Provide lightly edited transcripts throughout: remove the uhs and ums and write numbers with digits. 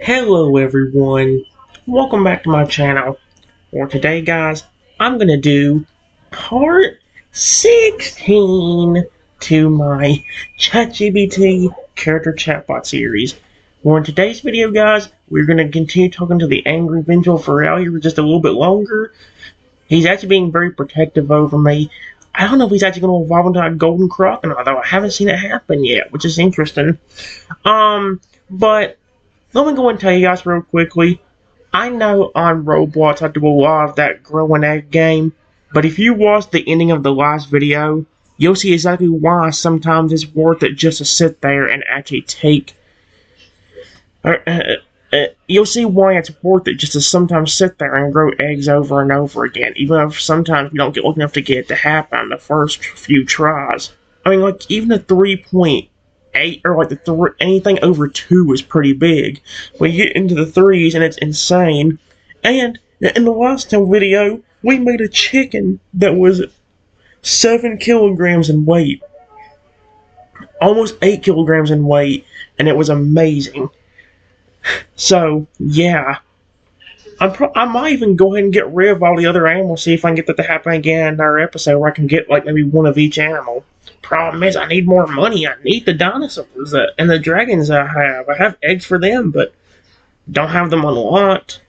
Hello everyone, welcome back to my channel. For today guys, I'm gonna do part 16 to my ChatGPT character chatbot series. For in today's video guys, we're gonna continue talking to the angry Vengeful Feraligatr for just a little bit longer. He's actually being very protective over me. I don't know if he's actually gonna evolve into a golden crocodile though. I haven't seen it happen yet, which is interesting. But let me go and tell you guys real quickly. I know on Roblox I do a lot of that growing egg game, but if you watch the ending of the last video, you'll see exactly why sometimes it's worth it just to sit there and actually take. You'll see why it's worth it just to sometimes sit there and grow eggs over and over again, even if sometimes you don't get lucky enough to get it to happen on the first few tries. I mean, like, even a 3.8 or like anything over 2 is pretty big. When you get into the 3s and it's insane. And in the last time video, we made a chicken that was 7 kilograms in weight. Almost 8 kilograms in weight, and it was amazing. So, yeah. I might even go ahead and get rid of all the other animals, see if I can get that to happen again in our episode, where I can get like maybe one of each animal. Problem is, I need more money. I need the dinosaurs and the dragons I have. I have eggs for them, but don't have them unlocked.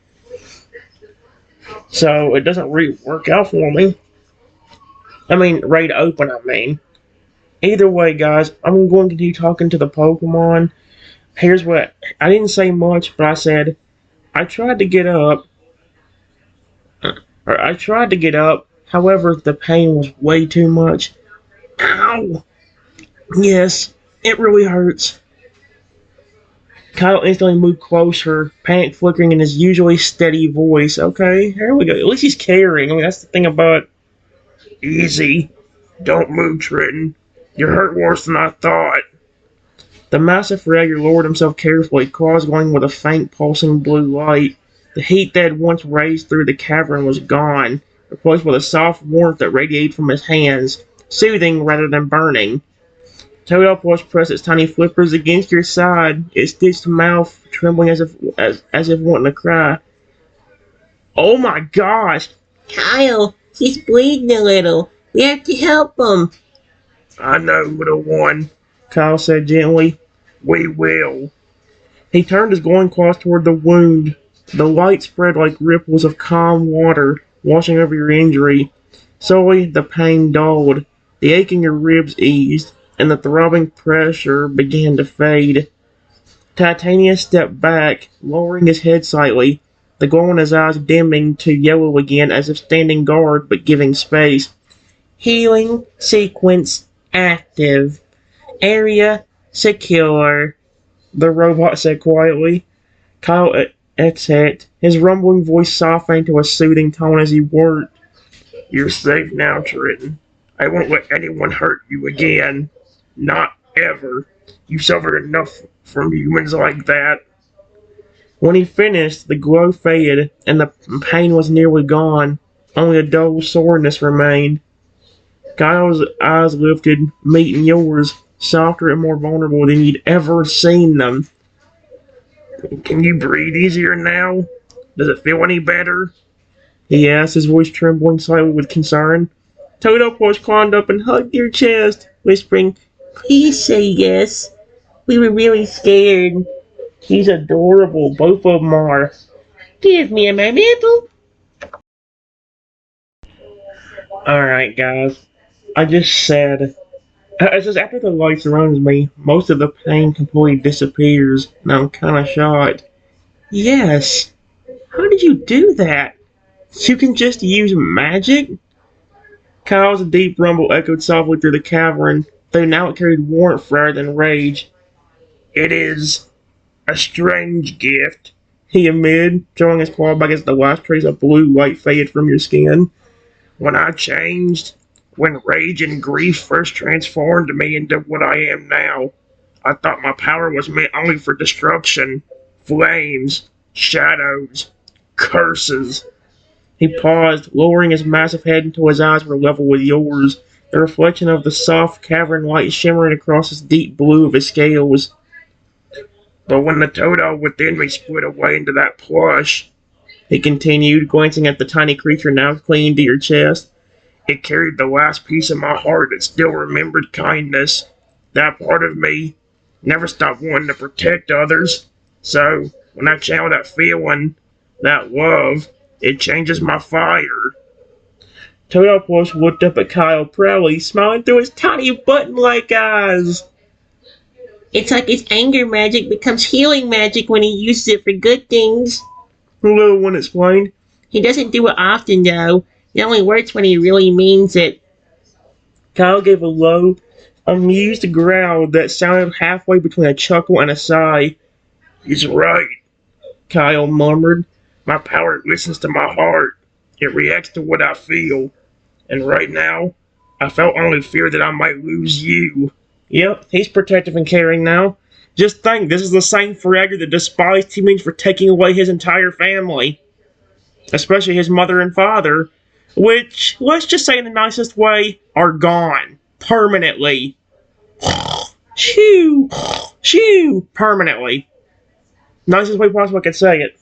So it doesn't really work out for me. I mean, ready to open, I mean. Either way, guys, I'm going to continue talking to the Pokemon. Here's what, I didn't say much, but I said, I tried to get up, however, the pain was way too much. Ow! Yes, it really hurts. Kyle instantly moved closer, panic flickering in his usually steady voice. Okay, here we go. At least he's caring. I mean, that's the thing about... Easy. Don't move, Trenton. You're hurt worse than I thought. The massive Feraligatr lowered himself carefully, claws glowing with a faint, pulsing blue light. The heat that had once raised through the cavern was gone, replaced with a soft warmth that radiated from his hands, soothing rather than burning. Toadaplush pressed its tiny flippers against your side, its stitched mouth trembling as if wanting to cry. Oh my gosh! Kyle, he's bleeding a little. We have to help him. I know, little one, Kyle said gently. We will. He turned his glowing claws toward the wound. The light spread like ripples of calm water, washing over your injury. Slowly, the pain dulled. The ache in your ribs eased, and the throbbing pressure began to fade. Titania stepped back, lowering his head slightly, the glow in his eyes dimming to yellow again as if standing guard but giving space. Healing sequence active. Area secure, the robot said quietly. Kyle exhaled, his rumbling voice softening to a soothing tone as he worked. You're safe now, Trenton. I won't let anyone hurt you again. Not ever. You suffered enough from humans like that. When he finished, the glow faded, and the pain was nearly gone. Only a dull soreness remained. Kyle's eyes lifted, meeting yours, softer and more vulnerable than you'd ever seen them. Can you breathe easier now? Does it feel any better? He asked, his voice trembling slightly with concern. Toadaplush climbed up and hugged your chest, whispering, Please say yes. We were really scared. He's adorable, both of them are. Give me my nipple. Alright, guys. I just said... It says after the light surrounds me, most of the pain completely disappears, and I'm kinda shocked. Yes! How did you do that? You can just use magic? Kyle's deep rumble echoed softly through the cavern, though now it carried warmth rather than rage. It is a strange gift, he admitted, throwing his claw back as the last trace of blue light faded from your skin. When I changed, when rage and grief first transformed me into what I am now, I thought my power was meant only for destruction, flames, shadows, curses. He paused, lowering his massive head until his eyes were level with yours, the reflection of the soft cavern light shimmering across the deep blue of his scales. But when the Toto within me split away into that plush, he continued, glancing at the tiny creature now clinging to your chest, it carried the last piece of my heart that still remembered kindness. That part of me never stopped wanting to protect others. So, when I channel that feeling, that love, it changes my fire. Toadopoulos looked up at Kyle proudly, smiling through his tiny button-like eyes. It's like his anger magic becomes healing magic when he uses it for good things. The little one explained. He doesn't do it often, though. It only works when he really means it. Kyle gave a low, amused growl that sounded halfway between a chuckle and a sigh. He's right, Kyle murmured. My power listens to my heart. It reacts to what I feel. And right now, I felt only fear that I might lose you. Yep, he's protective and caring now. Just think, this is the same Feraligatr that despised teammates for taking away his entire family. Especially his mother and father, which, let's just say in the nicest way, are gone. Permanently. Shoo! Shoo! Permanently. Nicest way possible I could say it.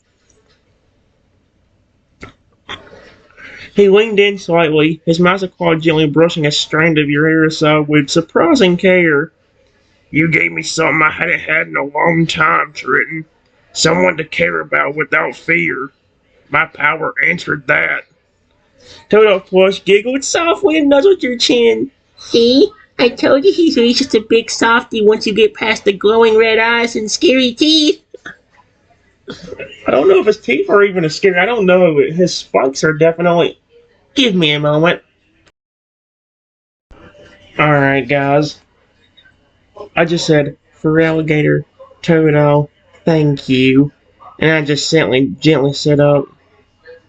He leaned in slightly, his massive claw gently brushing a strand of your hair aside with surprising care. You gave me something I hadn't had in a long time, Triton. Someone to care about without fear. My power answered that. Toto Plush giggled softly and nuzzled your chin. See? I told you he's really just a big softy once you get past the glowing red eyes and scary teeth. I don't know if his teeth are even as scary. I don't know. His spikes are definitely... Give me a moment. Alright, guys. I just said, Feraligatr, Toto, thank you. And I just gently sit up,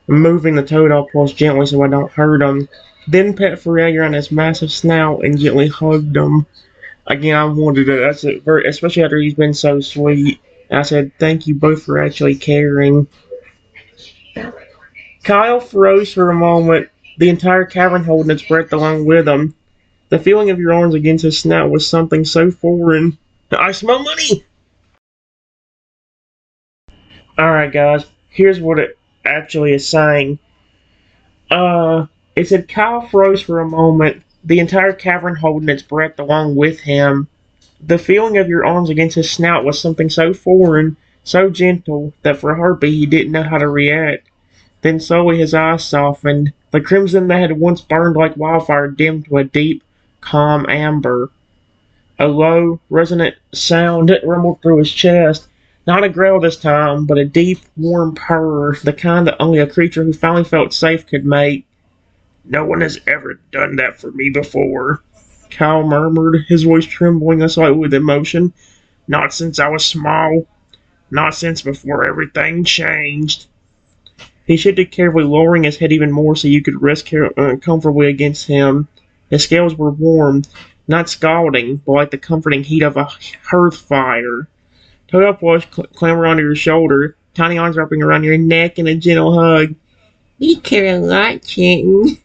moving the Toto Plus gently so I don't hurt him. Then pet Feraligatr on his massive snout and gently hugged him. Again, I wanted it. That's it, especially after he's been so sweet. And I said, thank you both for actually caring. Kyle froze for a moment, the entire cavern holding its breath along with him. The feeling of your arms against his snout was something so foreign. I smell money! Alright, guys, here's what it actually is saying. It said Kyle froze for a moment, the entire cavern holding its breath along with him. The feeling of your arms against his snout was something so foreign, so gentle, that for a heartbeat he didn't know how to react. Then slowly his eyes softened. The crimson that had once burned like wildfire dimmed to a deep, calm amber. A low, resonant sound rumbled through his chest. Not a growl this time, but a deep, warm purr, the kind that only a creature who finally felt safe could make. No one has ever done that for me before, Kyle murmured, his voice trembling slightly with emotion. Not since I was small. Not since before everything changed. He shifted carefully, lowering his head even more so you could rest comfortably against him. His scales were warm, not scalding, but like the comforting heat of a hearth fire. Toto Plush clambered onto your shoulder, tiny arms wrapping around your neck in a gentle hug. You care a lot, Trenton.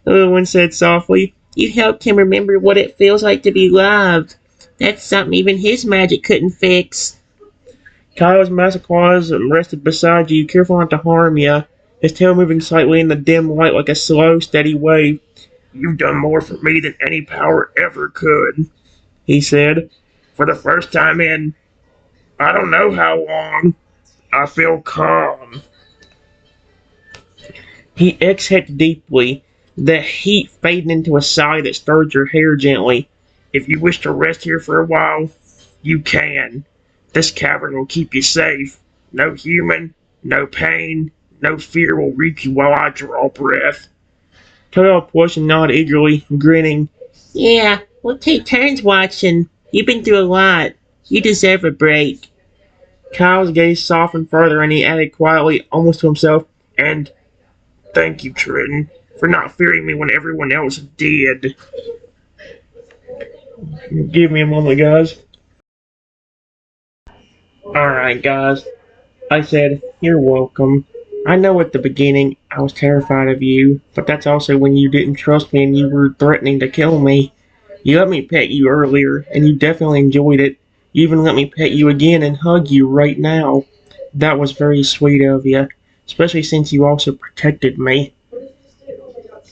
The little one said softly. You helped him remember what it feels like to be loved. That's something even his magic couldn't fix. Kyle's massive claws rested beside you, careful not to harm you, his tail moving slightly in the dim light like a slow, steady wave. You've done more for me than any power ever could, he said. For the first time in, I don't know how long, I feel calm. He exhaled deeply, the heat fading into a sigh that stirred your hair gently. If you wish to rest here for a while, you can. This cavern will keep you safe. No human, no pain, no fear will reach you while I draw breath. Toto pushed and nodded eagerly, grinning. Yeah, we'll take turns watching. You've been through a lot. You deserve a break. Kyle's gaze softened further and he added quietly, almost to himself, and thank you, Triton, for not fearing me when everyone else did. Give me a moment, guys. Alright, guys. I said, you're welcome. I know at the beginning I was terrified of you, but that's also when you didn't trust me and you were threatening to kill me. You let me pet you earlier, and you definitely enjoyed it. You even let me pet you again and hug you right now. That was very sweet of you, especially since you also protected me.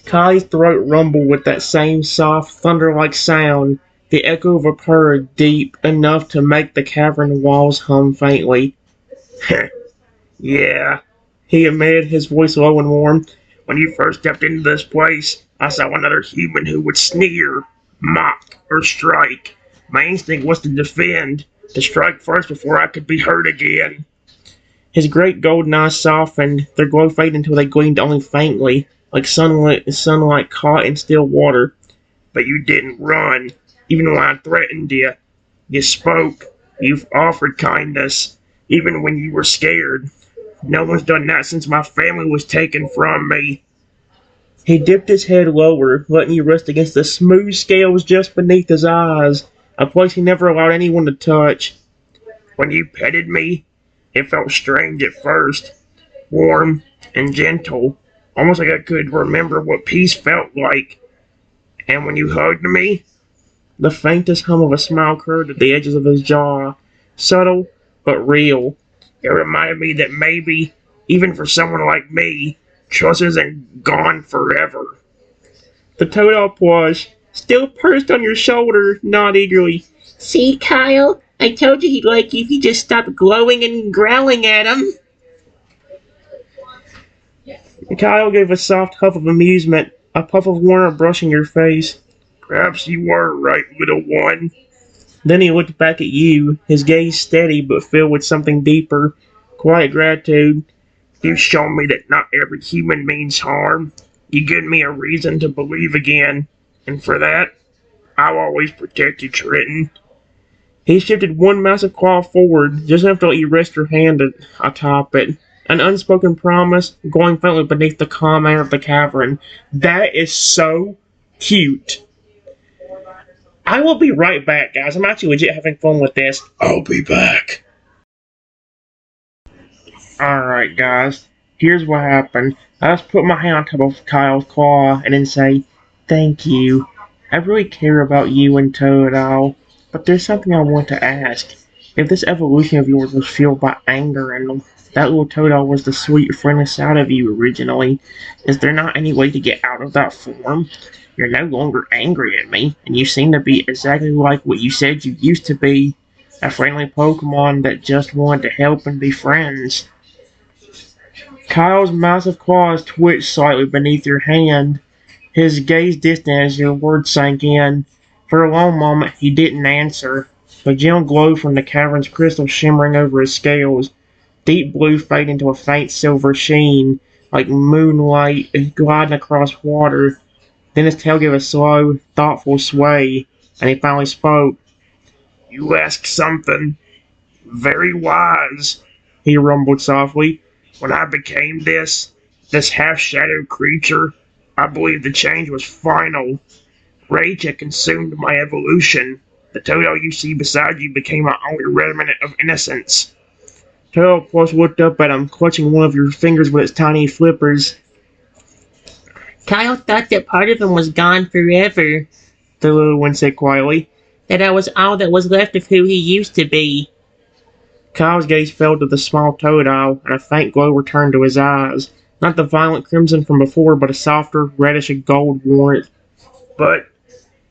Kai's throat rumbled with that same soft, thunder-like sound, the echo of a purr deep enough to make the cavern walls hum faintly. Yeah, he admitted, his voice low and warm. When you first stepped into this place, I saw another human who would sneer, mock, or strike. My instinct was to defend, to strike first before I could be hurt again. His great golden eyes softened, their glow faded until they gleamed only faintly, like sunlight caught in still water. But you didn't run, even when I threatened you. You spoke. You've offered kindness, even when you were scared. No one's done that since my family was taken from me. He dipped his head lower, letting you rest against the smooth scales just beneath his eyes, a place he never allowed anyone to touch. When you petted me, it felt strange at first, warm and gentle, almost like I could remember what peace felt like. And when you hugged me, the faintest hum of a smile curved at the edges of his jaw, subtle but real. It reminded me that maybe, even for someone like me, trust isn't gone forever. The toad plush, still perched on your shoulder, nodded eagerly. See, Kyle? I told you he'd like you if you just stopped glowing and growling at him. Kyle gave a soft huff of amusement, a puff of warmth brushing your face. Perhaps you were right, little one. Then he looked back at you, his gaze steady but filled with something deeper, quiet gratitude. You've shown me that not every human means harm. You give me a reason to believe again, and for that, I'll always protect you, Trenton. He shifted one massive claw forward, just enough to let you rest your hand atop it. An unspoken promise, glowing faintly beneath the calm air of the cavern. That is so cute. I will be right back, guys. I'm actually legit having fun with this. I'll be back. Alright, guys. Here's what happened. I just put my hand on top of Kyle's claw and then say, thank you. I really care about you and Toad Owl. But there's something I want to ask. If this evolution of yours was fueled by anger and that little Toad Owl was the sweet friendly side of you originally, is there not any way to get out of that form? You're no longer angry at me, and you seem to be exactly like what you said you used to be. A friendly Pokemon that just wanted to help and be friends. Kyle's massive claws twitched slightly beneath your hand, his gaze distant as your words sank in. For a long moment, he didn't answer, the gentle glow from the cavern's crystal shimmering over his scales. Deep blue faded into a faint silver sheen, like moonlight gliding across water. Then his tail gave a slow, thoughtful sway, and he finally spoke. You asked something very wise, he rumbled softly. When I became this half-shadowed creature, I believed the change was final. Rage had consumed my evolution. The Toto you see beside you became my only remnant of innocence. Toto Plus looked up at him, clutching one of your fingers with its tiny flippers. Kyle thought that part of him was gone forever, The little one said quietly. that I was all that was left of who he used to be. Kyle's gaze fell to the small toad owl, and a faint glow returned to his eyes. Not the violent crimson from before, but a softer, reddish gold warmth. But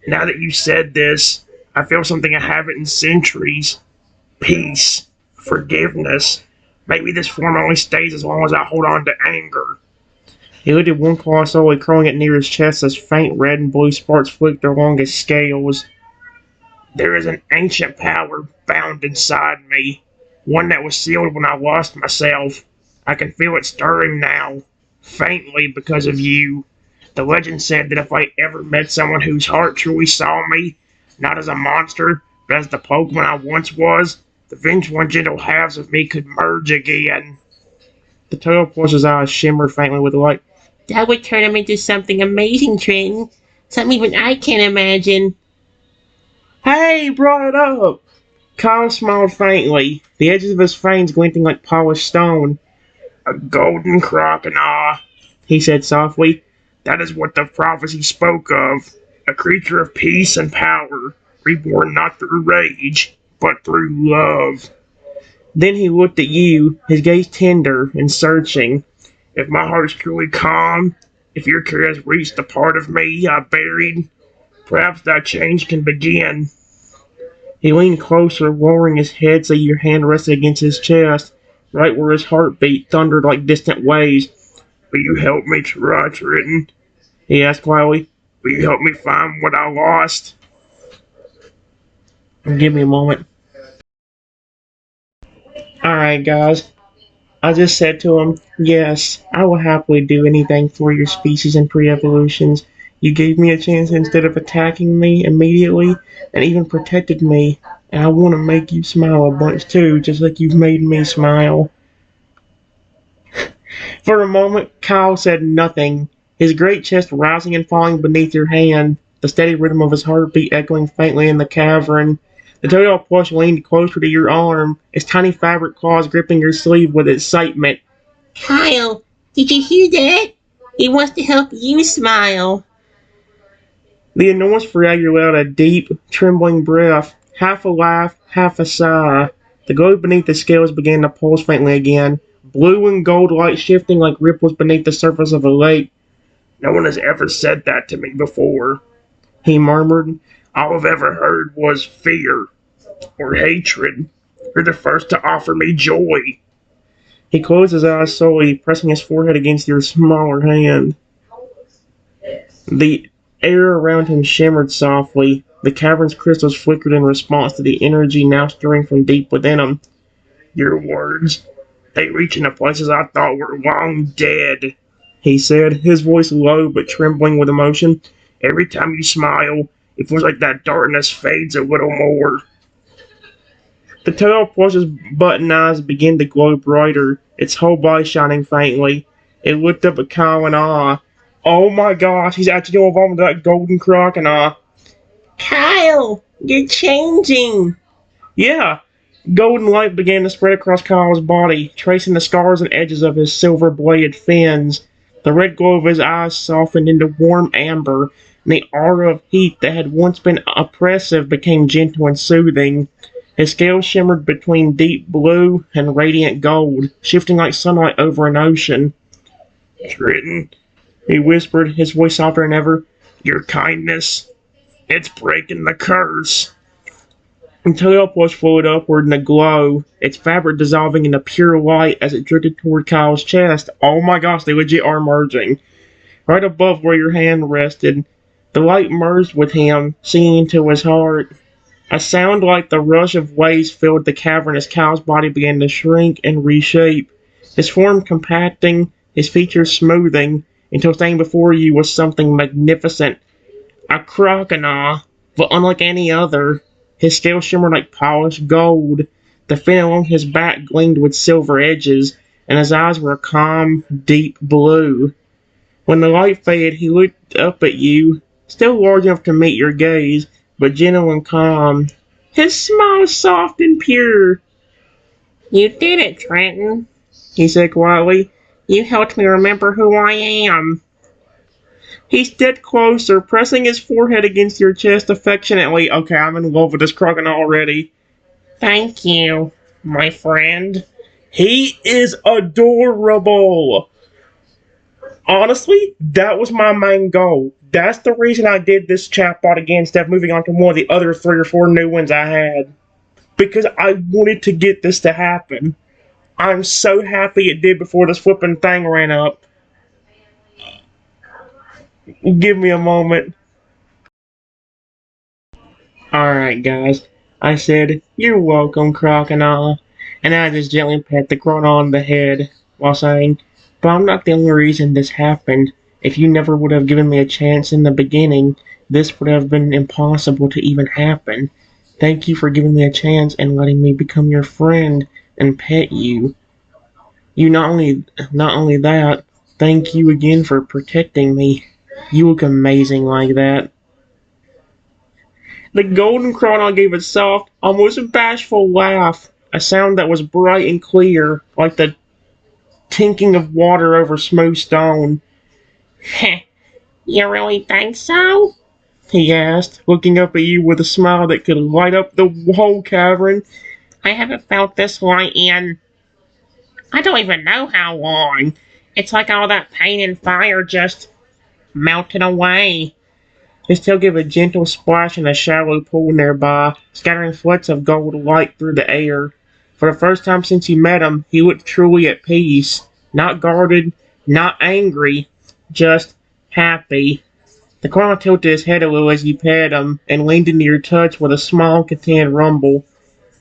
now that you said this, I feel something I haven't in centuries. Peace. Forgiveness. Maybe this form only stays as long as I hold on to anger. He lifted one claw slowly, curling it near his chest as faint red and blue sparks flicked along his scales. There is an ancient power bound inside me. One that was sealed when I lost myself. I can feel it stirring now. Faintly because of you. The legend said that if I ever met someone whose heart truly saw me, not as a monster, but as the Pokemon I once was, the vengeful and gentle halves of me could merge again. The Toadplush's eyes shimmered faintly with light. That would turn him into something amazing, Trenton. Something even I can't imagine. Hey, brought it up! Kyle smiled faintly, the edges of his fangs glinting like polished stone. A golden crocodile, he said softly. That is what the prophecy spoke of. A creature of peace and power, reborn not through rage, but through love. Then he looked at you, his gaze tender and searching. If my heart is truly calm, if your care has reached the part of me I buried, perhaps that change can begin. He leaned closer, lowering his head so your hand rested against his chest, right where his heartbeat thundered like distant waves. Will you help me try, Triton? He asked quietly. Will you help me find what I lost? Give me a moment. Alright, guys. I just said to him, yes, I will happily do anything for your species and pre-evolutions. You gave me a chance instead of attacking me immediately, and even protected me. And I want to make you smile a bunch too, just like you've made me smile. For a moment, Kyle said nothing, his great chest rising and falling beneath your hand, the steady rhythm of his heartbeat echoing faintly in the cavern. The toadstool plush leaned closer to your arm, its tiny fabric claws gripping your sleeve with excitement. Kyle, did you hear that? He wants to help you smile. The enormous Feraligatr let out a deep, trembling breath, half a laugh, half a sigh. The glow beneath the scales began to pulse faintly again, blue and gold light shifting like ripples beneath the surface of a lake. No one has ever said that to me before, he murmured. All I've ever heard was fear or hatred. You're the first to offer me joy. He closed his eyes slowly, pressing his forehead against your smaller hand. The air around him shimmered softly. The cavern's crystals flickered in response to the energy now stirring from deep within him. Your words, they reach into places I thought were long dead, he said, his voice low but trembling with emotion. Every time you smile, it feels like that darkness fades a little more. The tail plush's button eyes began to glow brighter, its whole body shining faintly. It looked up at Kyle in awe. Oh my gosh, he's actually going to evolve into that golden crocodile. Kyle, you're changing. Yeah. Golden light began to spread across Kyle's body, tracing the scars and edges of his silver-bladed fins. The red glow of his eyes softened into warm amber, and the aura of heat that had once been oppressive became gentle and soothing. His scales shimmered between deep blue and radiant gold, shifting like sunlight over an ocean. Triton, he whispered, his voice softer than ever, your kindness, it's breaking the curse. Until the upwash flowed upward in a glow, its fabric dissolving into pure light as it drifted toward Kyle's chest. Oh my gosh, they legit are merging. Right above where your hand rested, the light merged with him, singing into his heart. A sound like the rush of waves filled the cavern as Kyle's body began to shrink and reshape, his form compacting, his features smoothing, until standing before you was something magnificent. A crocodile, but unlike any other. His scales shimmered like polished gold, the fin along his back gleamed with silver edges, and his eyes were a calm, deep blue. When the light faded, he looked up at you, still large enough to meet your gaze, but gentle and calm. His smile was soft and pure. You did it, Trenton, he said quietly. You helped me remember who I am. He stepped closer, pressing his forehead against your chest affectionately. Okay, I'm in love with this crocodile already. Thank you, my friend. He is adorable. Honestly, that was my main goal. That's the reason I did this chatbot again instead of moving on to one of the other 3 or 4 new ones I had. Because I wanted to get this to happen. I'm so happy it did before this flipping thing ran up. Give me a moment. Alright, guys. I said, you're welcome, crocodile. And I just gently pat the crocodile on the head while saying, but I'm not the only reason this happened. If you never would have given me a chance in the beginning, this would have been impossible to even happen. Thank you for giving me a chance and letting me become your friend and pet you. You not only that, thank you again for protecting me. You look amazing like that. The golden crocodile gave a soft, almost bashful laugh, a sound that was bright and clear, like the tinkling of water over smooth stone. You really think so? he asked, looking up at you with a smile that could light up the whole cavern. I haven't felt this light in I don't even know how long. It's like all that pain and fire just melted away. His tail gave a gentle splash in a shallow pool nearby, scattering flecks of gold light through the air. For the first time since you met him, he looked truly at peace. Not guarded, not angry, just happy. The clown tilted his head a little as you patted him and leaned into your touch with a small, contented rumble.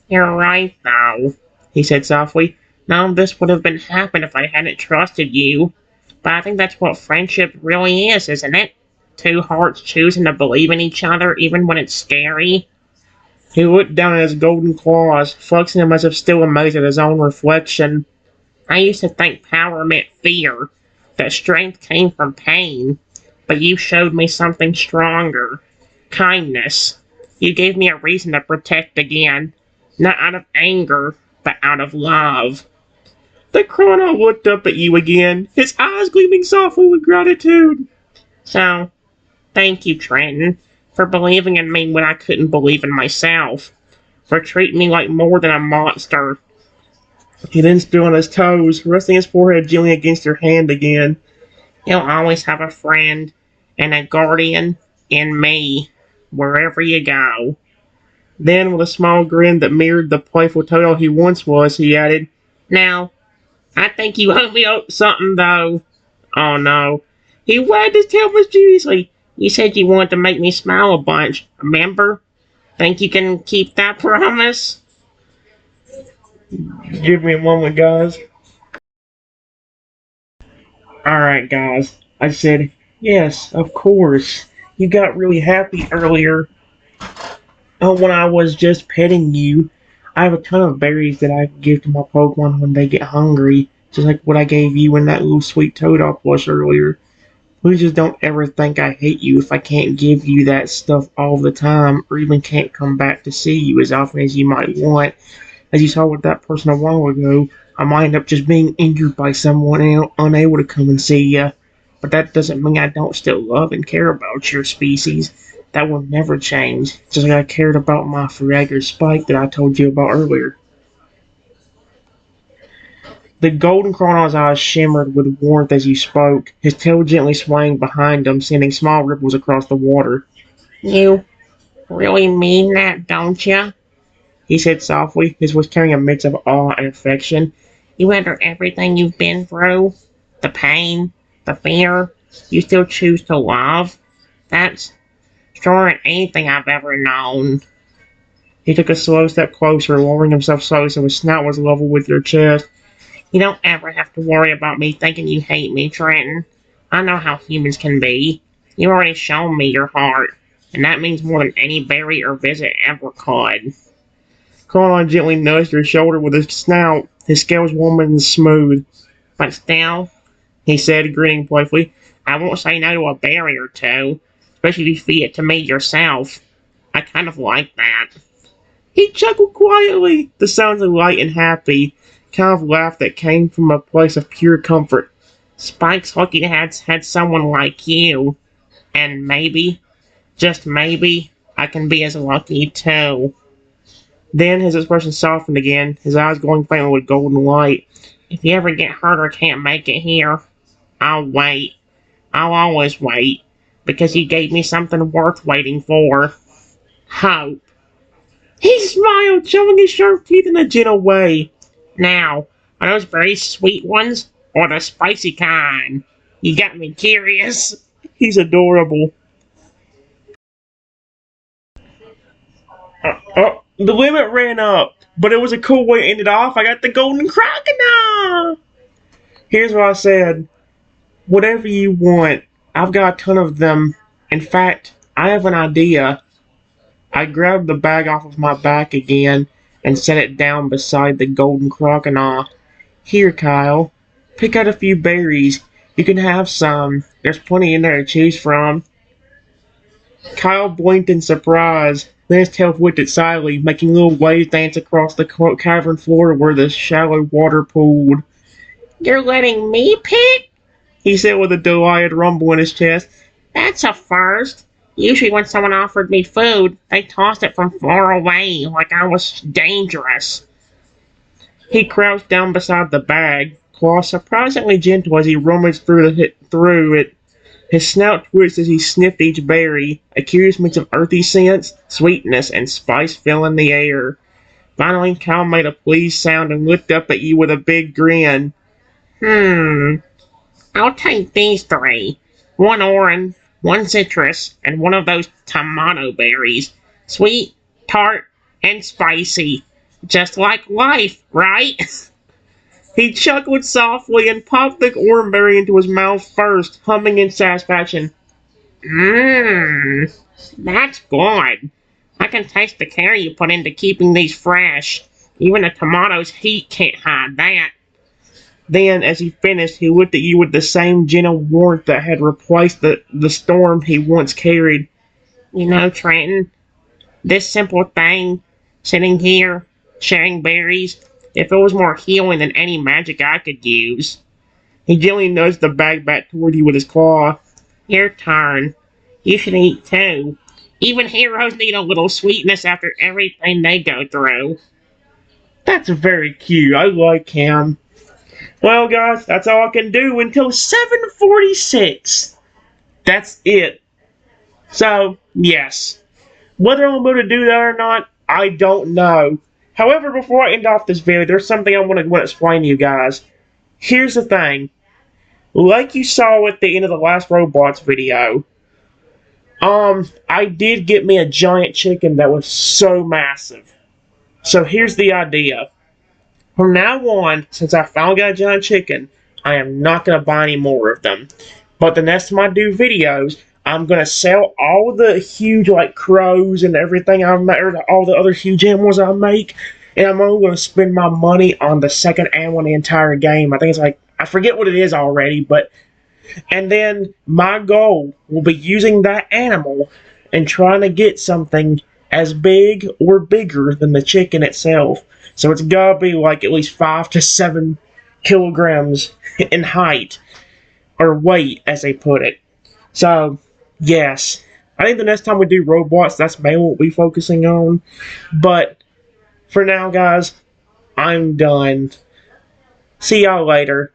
You're right, though, He said softly. none of this would have been happened if I hadn't trusted you. But I think that's what friendship really is, isn't it? Two hearts choosing to believe in each other even when it's scary. He looked down at his golden claws, flexing them as if still amazed at his own reflection. I used to think power meant fear, that strength came from pain. But you showed me something stronger. Kindness. You gave me a reason to protect again. Not out of anger, but out of love. The chrono looked up at you again, his eyes gleaming softly with gratitude. So, thank you, Trenton, for believing in me when I couldn't believe in myself. For treating me like more than a monster. He then stood on his toes, resting his forehead gently against your hand again. You'll always have a friend and a guardian in me, wherever you go. Then, with a small grin that mirrored the playful Toto he once was, he added, Now, I think you owe me something, though. "Oh no." He wagged his tail mischievously. You said you wanted to make me smile a bunch, remember? Think you can keep that promise? Give me a moment, guys. Alright, guys. I said, yes, of course. You got really happy earlier when I was just petting you. I have a ton of berries that I give to my Pokemon when they get hungry, just like what I gave you in that little sweet Toadop plush earlier. Please just don't ever think I hate you if I can't give you that stuff all the time, or even can't come back to see you as often as you might want. As you saw with that person a while ago, I might end up just being injured by someone unable to come and see you. But that doesn't mean I don't still love and care about your species. That will never change, just like I cared about my Feraligatr Spike that I told you about earlier. The golden chrono's eyes shimmered with warmth as you spoke, his tail gently swaying behind him, sending small ripples across the water. You really mean that, don't you? He said softly, his voice carrying a mix of awe and affection. You under everything you've been through, the pain, the fear, you still choose to love? That's stronger than anything I've ever known. He took a slow step closer, lowering himself slowly so his snout was level with your chest. You don't ever have to worry about me thinking you hate me, Trenton. I know how humans can be. You've already shown me your heart, and that means more than any berry or visit ever could. Chrono gently nudged your shoulder with his snout, his scales warm and smooth. But still, He said, grinning playfully, I won't say no to a berry or two, especially if you feed it to me yourself. I kind of like that. He chuckled quietly, the sounds of light and happy, kind of laugh that came from a place of pure comfort. Spike's lucky to have had someone like you. And maybe, just maybe, I can be as lucky too. Then his expression softened again, his eyes glowing faintly with golden light. If you ever get hurt or can't make it here, I'll wait. I'll always wait. Because you gave me something worth waiting for. Hope. He smiled, showing his sharp teeth in a gentle way. Now, are those very sweet ones, or the spicy kind? You got me curious. He's adorable. The limit ran up, but it was a cool way to end it off. I got the golden crocodile. Here's what I said. Whatever you want. I've got a ton of them. In fact, I have an idea. I grabbed the bag off of my back again and set it down beside the golden crocodile. Here, Kyle. Pick out a few berries. You can have some. There's plenty in there to choose from. Kyle blinked in surprise. Then his tail whipped it silently, making little waves dance across the cavern floor where the shallow water pooled. You're letting me pick? He said with a delighted rumble in his chest. That's a first. Usually when someone offered me food, they tossed it from far away like I was dangerous. He crouched down beside the bag, claw surprisingly gentle as he rummaged through it. His snout twitched as he sniffed each berry, a curious mix of earthy scents, sweetness, and spice filling the air. Finally, Kyle made a pleased sound and looked up at you with a big grin. I'll take these three. One orange, one citrus, and one of those tomato berries. Sweet, tart, and spicy. Just like life, right? He chuckled softly and popped the orangeberry into his mouth first, humming in satisfaction. Mmm, that's good. I can taste the care you put into keeping these fresh. Even a tomato's heat can't hide that. Then, as he finished, he looked at you with the same gentle warmth that had replaced the storm he once carried. You know, Trenton, this simple thing, sitting here, sharing berries, it feels more healing than any magic I could use. He gently nudged the bag back toward you with his claw. Your turn. You should eat too. Even heroes need a little sweetness after everything they go through. That's very cute. I like him. Well, guys, that's all I can do until 7:46. That's it. So, yes. Whether I'm able to do that or not, I don't know. However, before I end off this video, there's something I want to explain to you guys. Here's the thing. Like you saw at the end of the last Robots video, I did get me a giant chicken that was so massive. So here's the idea. From now on, since I finally got a giant chicken, I am not going to buy any more of them. But the next time I do videos, I'm going to sell all the huge, like, crows and everything I make, or all the other huge animals I make, and I'm only going to spend my money on the second animal in the entire game. I think it's like, I forget what it is already, but, and then my goal will be using that animal and trying to get something as big or bigger than the chicken itself. So it's gotta be like at least 5 to 7 kilograms in height, or weight, as they put it. So, yes. I think the next time we do robots, that's mainly what we'll be focusing on. But, for now, guys, I'm done. See y'all later.